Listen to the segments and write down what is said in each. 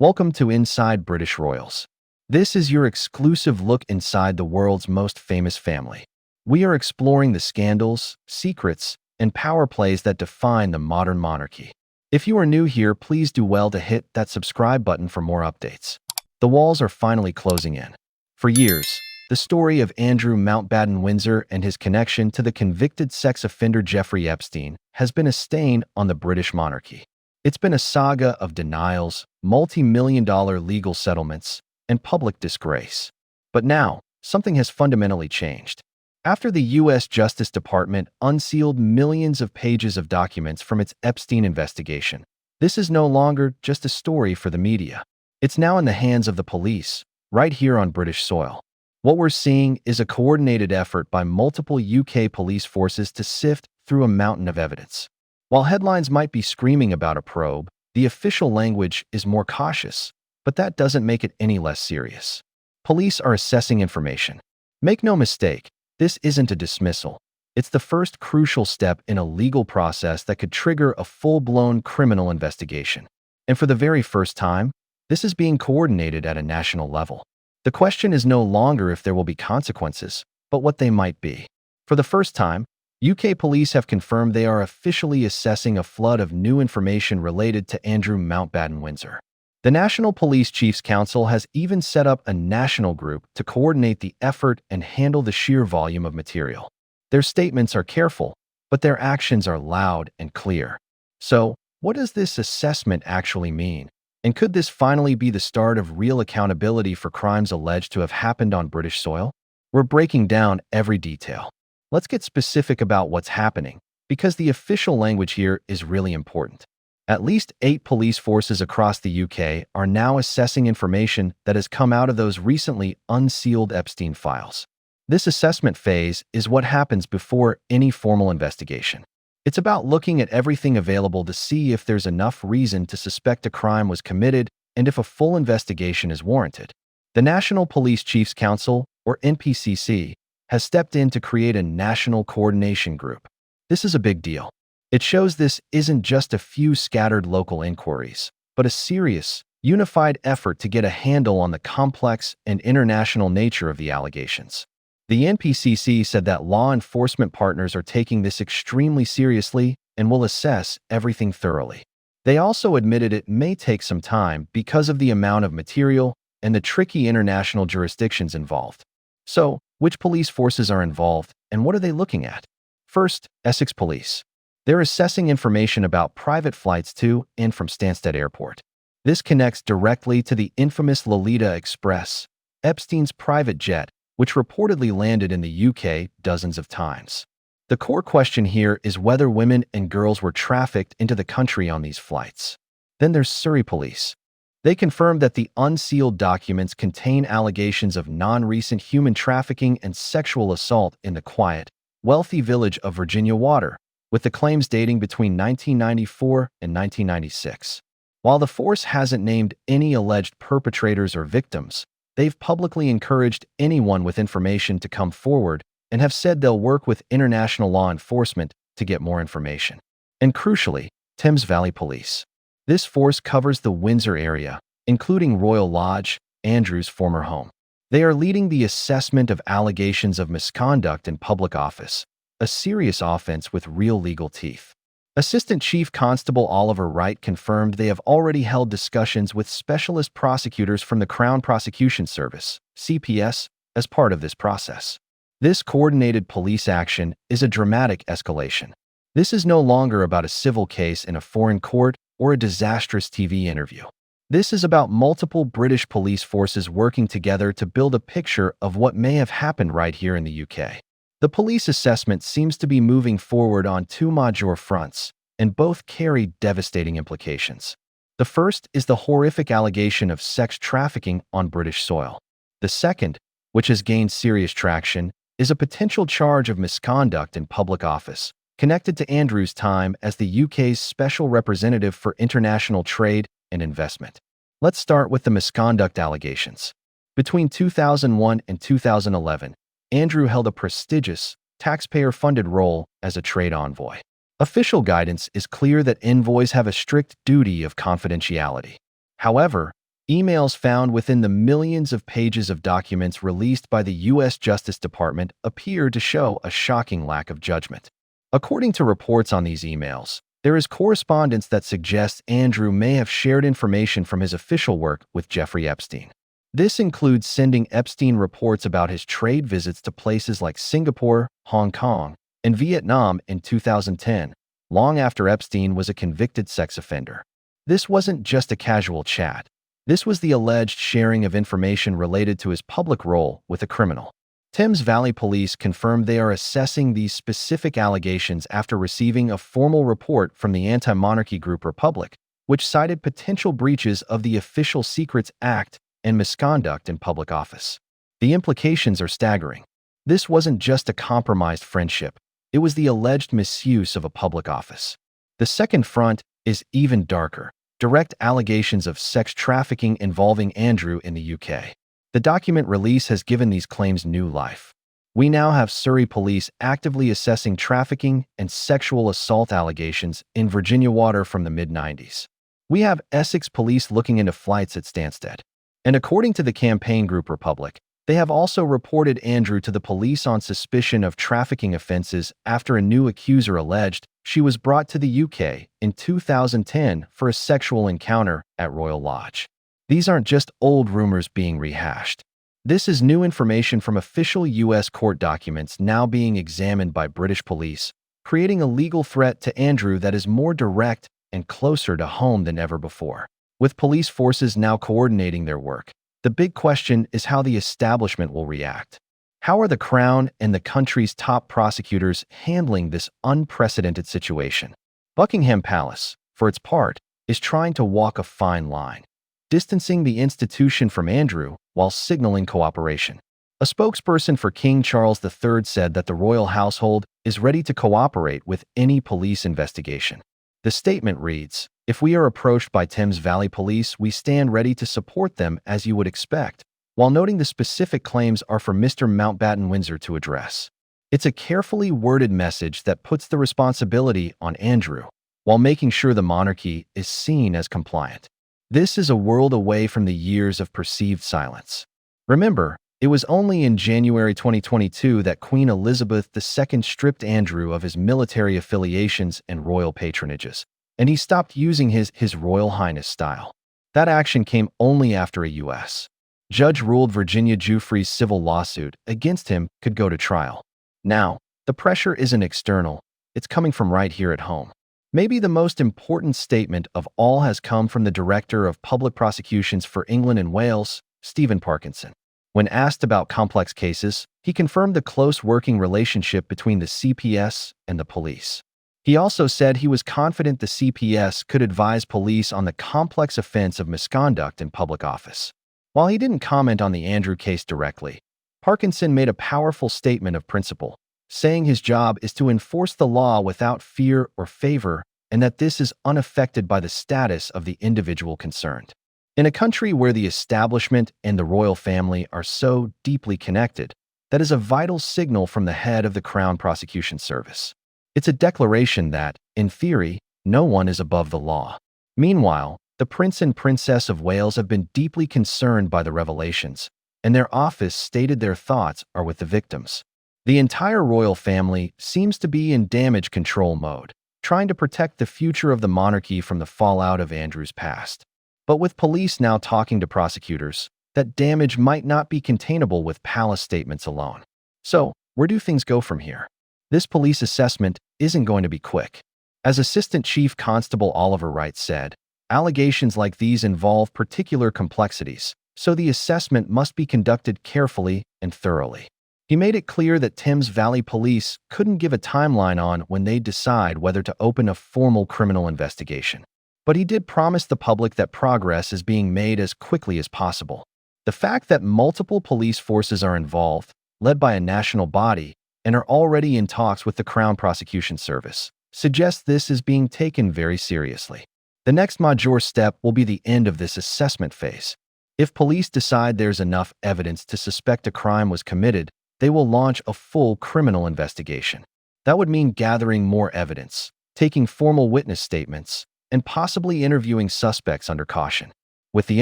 Welcome to Inside British Royals. This is your exclusive look inside the world's most famous family. We are exploring the scandals, secrets, and power plays that define the modern monarchy. If you are new here, please do well to hit that subscribe button for more updates. The walls are finally closing in. For years, the story of Andrew Mountbatten-Windsor and his connection to the convicted sex offender Jeffrey Epstein has been a stain on the British monarchy. It's been a saga of denials, multi-million-dollar legal settlements, and public disgrace. But now, something has fundamentally changed. After the U.S. Justice Department unsealed millions of pages of documents from its Epstein investigation, this is no longer just a story for the media. It's now in the hands of the police, right here on British soil. What we're seeing is a coordinated effort by multiple UK police forces to sift through a mountain of evidence. While headlines might be screaming about a probe, the official language is more cautious, but that doesn't make it any less serious. Police are assessing information. Make no mistake, this isn't a dismissal. It's the first crucial step in a legal process that could trigger a full-blown criminal investigation. And for the very first time, this is being coordinated at a national level. The question is no longer if there will be consequences, but what they might be. For the first time, UK police have confirmed they are officially assessing a flood of new information related to Andrew Mountbatten-Windsor. The National Police Chiefs Council has even set up a national group to coordinate the effort and handle the sheer volume of material. Their statements are careful, but their actions are loud and clear. So, what does this assessment actually mean? And could this finally be the start of real accountability for crimes alleged to have happened on British soil? We're breaking down every detail. Let's get specific about what's happening, because the official language here is really important. At least 8 police forces across the UK are now assessing information that has come out of those recently unsealed Epstein files. This assessment phase is what happens before any formal investigation. It's about looking at everything available to see if there's enough reason to suspect a crime was committed and if a full investigation is warranted. The National Police Chiefs Council, or NPCC, has stepped in to create a national coordination group. This is a big deal. It shows this isn't just a few scattered local inquiries, but a serious, unified effort to get a handle on the complex and international nature of the allegations. The NPCC said that law enforcement partners are taking this extremely seriously and will assess everything thoroughly. They also admitted it may take some time because of the amount of material and the tricky international jurisdictions involved. So, which police forces are involved, and what are they looking at? First, Essex Police. They're assessing information about private flights to and from Stansted Airport. This connects directly to the infamous Lolita Express, Epstein's private jet, which reportedly landed in the UK dozens of times. The core question here is whether women and girls were trafficked into the country on these flights. Then there's Surrey Police. They confirmed that the unsealed documents contain allegations of non-recent human trafficking and sexual assault in the quiet, wealthy village of Virginia Water, with the claims dating between 1994 and 1996. While the force hasn't named any alleged perpetrators or victims, they've publicly encouraged anyone with information to come forward and have said they'll work with international law enforcement to get more information. And crucially, Thames Valley Police. This force covers the Windsor area, including Royal Lodge, Andrew's former home. They are leading the assessment of allegations of misconduct in public office, a serious offense with real legal teeth. Assistant Chief Constable Oliver Wright confirmed they have already held discussions with specialist prosecutors from the Crown Prosecution Service, CPS, as part of this process. This coordinated police action is a dramatic escalation. This is no longer about a civil case in a foreign court or a disastrous TV interview. This is about multiple British police forces working together to build a picture of what may have happened right here in the UK. The police assessment seems to be moving forward on 2 major fronts, and both carry devastating implications. The first is the horrific allegation of sex trafficking on British soil. The second, which has gained serious traction, is a potential charge of misconduct in public office, connected to Andrew's time as the UK's Special Representative for International Trade and Investment. Let's start with the misconduct allegations. Between 2001 and 2011, Andrew held a prestigious, taxpayer-funded role as a trade envoy. Official guidance is clear that envoys have a strict duty of confidentiality. However, emails found within the millions of pages of documents released by the U.S. Justice Department appear to show a shocking lack of judgment. According to reports on these emails, there is correspondence that suggests Andrew may have shared information from his official work with Jeffrey Epstein. This includes sending Epstein reports about his trade visits to places like Singapore, Hong Kong, and Vietnam in 2010, long after Epstein was a convicted sex offender. This wasn't just a casual chat. This was the alleged sharing of information related to his public role with a criminal. Thames Valley Police confirmed they are assessing these specific allegations after receiving a formal report from the anti-monarchy group Republic, which cited potential breaches of the Official Secrets Act and misconduct in public office. The implications are staggering. This wasn't just a compromised friendship. It was the alleged misuse of a public office. The second front is even darker: direct allegations of sex trafficking involving Andrew in the UK. The document release has given these claims new life. We now have Surrey police actively assessing trafficking and sexual assault allegations in Virginia water from the mid-90s. We have Essex police looking into flights at Stansted. And according to the campaign group Republic, they have also reported Andrew to the police on suspicion of trafficking offenses after a new accuser alleged she was brought to the UK in 2010 for a sexual encounter at Royal Lodge. These aren't just old rumors being rehashed. This is new information from official U.S. court documents now being examined by British police, creating a legal threat to Andrew that is more direct and closer to home than ever before. With police forces now coordinating their work, the big question is how the establishment will react. How are the Crown and the country's top prosecutors handling this unprecedented situation? Buckingham Palace, for its part, is trying to walk a fine line, distancing the institution from Andrew while signaling cooperation. A spokesperson for King Charles III said that the royal household is ready to cooperate with any police investigation. The statement reads, "If we are approached by Thames Valley Police, we stand ready to support them as you would expect," while noting the specific claims are for Mr. Mountbatten-Windsor to address. It's a carefully worded message that puts the responsibility on Andrew, while making sure the monarchy is seen as compliant. This is a world away from the years of perceived silence. Remember, it was only in January 2022 that Queen Elizabeth II stripped Andrew of his military affiliations and royal patronages, and he stopped using his Royal Highness style. That action came only after a U.S. judge ruled Virginia Giuffre's civil lawsuit against him could go to trial. Now, the pressure isn't external, it's coming from right here at home. Maybe the most important statement of all has come from the Director of Public Prosecutions for England and Wales, Stephen Parkinson. When asked about complex cases, he confirmed the close working relationship between the CPS and the police. He also said he was confident the CPS could advise police on the complex offense of misconduct in public office. While he didn't comment on the Andrew case directly, Parkinson made a powerful statement of principle, saying his job is to enforce the law without fear or favor, and that this is unaffected by the status of the individual concerned. In a country where the establishment and the royal family are so deeply connected, that is a vital signal from the head of the Crown Prosecution Service. It's a declaration that, in theory, no one is above the law. Meanwhile, the Prince and Princess of Wales have been deeply concerned by the revelations, and their office stated their thoughts are with the victims. The entire royal family seems to be in damage control mode, trying to protect the future of the monarchy from the fallout of Andrew's past. But with police now talking to prosecutors, that damage might not be containable with palace statements alone. So, where do things go from here? This police assessment isn't going to be quick. As Assistant Chief Constable Oliver Wright said, allegations like these involve particular complexities, so the assessment must be conducted carefully and thoroughly. He made it clear that Thames Valley Police couldn't give a timeline on when they'd decide whether to open a formal criminal investigation. But he did promise the public that progress is being made as quickly as possible. The fact that multiple police forces are involved, led by a national body, and are already in talks with the Crown Prosecution Service, suggests this is being taken very seriously. The next major step will be the end of this assessment phase. If police decide there's enough evidence to suspect a crime was committed, they will launch a full criminal investigation. That would mean gathering more evidence, taking formal witness statements, and possibly interviewing suspects under caution. With the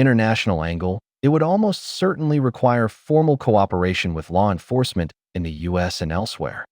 international angle, it would almost certainly require formal cooperation with law enforcement in the US and elsewhere.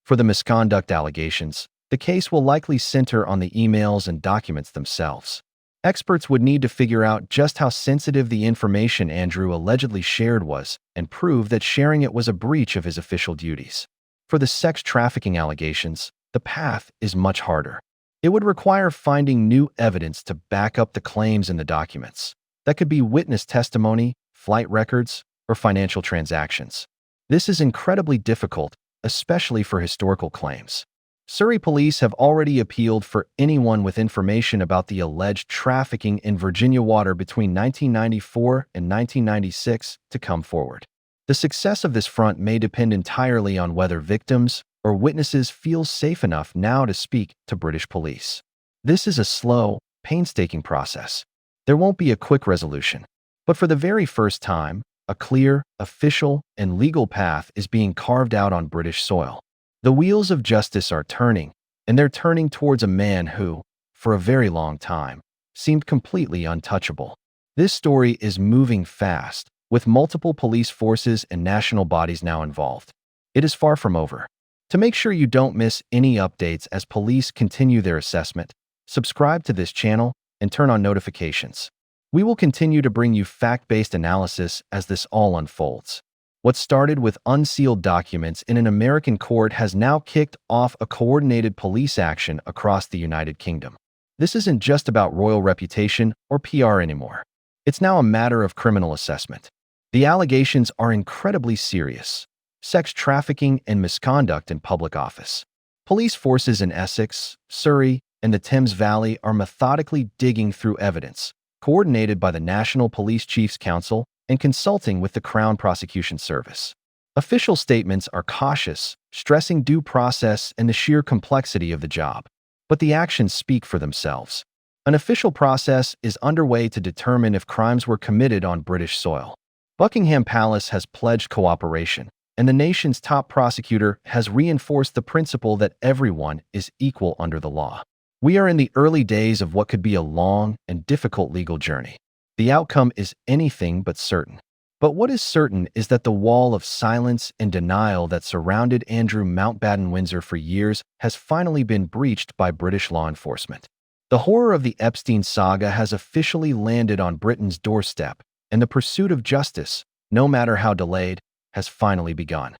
For the misconduct allegations, the case will likely center on the emails and documents themselves. Experts would need to figure out just how sensitive the information Andrew allegedly shared was and prove that sharing it was a breach of his official duties. For the sex trafficking allegations, the path is much harder. It would require finding new evidence to back up the claims in the documents. That could be witness testimony, flight records, or financial transactions. This is incredibly difficult, especially for historical claims. Surrey police have already appealed for anyone with information about the alleged trafficking in Virginia water between 1994 and 1996 to come forward. The success of this front may depend entirely on whether victims or witnesses feel safe enough now to speak to British police. This is a slow, painstaking process. There won't be a quick resolution. But for the very first time, a clear, official, and legal path is being carved out on British soil. The wheels of justice are turning, and they're turning towards a man who, for a very long time, seemed completely untouchable. This story is moving fast, with multiple police forces and national bodies now involved. It is far from over. To make sure you don't miss any updates as police continue their assessment, subscribe to this channel and turn on notifications. We will continue to bring you fact-based analysis as this all unfolds. What started with unsealed documents in an American court has now kicked off a coordinated police action across the United Kingdom. This isn't just about royal reputation or PR anymore. It's now a matter of criminal assessment. The allegations are incredibly serious: sex trafficking and misconduct in public office. Police forces in Essex, Surrey, and the Thames Valley are methodically digging through evidence, coordinated by the National Police Chiefs Council and consulting with the Crown Prosecution Service. Official statements are cautious, stressing due process and the sheer complexity of the job. But the actions speak for themselves. An official process is underway to determine if crimes were committed on British soil. Buckingham Palace has pledged cooperation, and the nation's top prosecutor has reinforced the principle that everyone is equal under the law. We are in the early days of what could be a long and difficult legal journey. The outcome is anything but certain. But what is certain is that the wall of silence and denial that surrounded Andrew Mountbatten-Windsor for years has finally been breached by British law enforcement. The horror of the Epstein saga has officially landed on Britain's doorstep, and the pursuit of justice, no matter how delayed, has finally begun.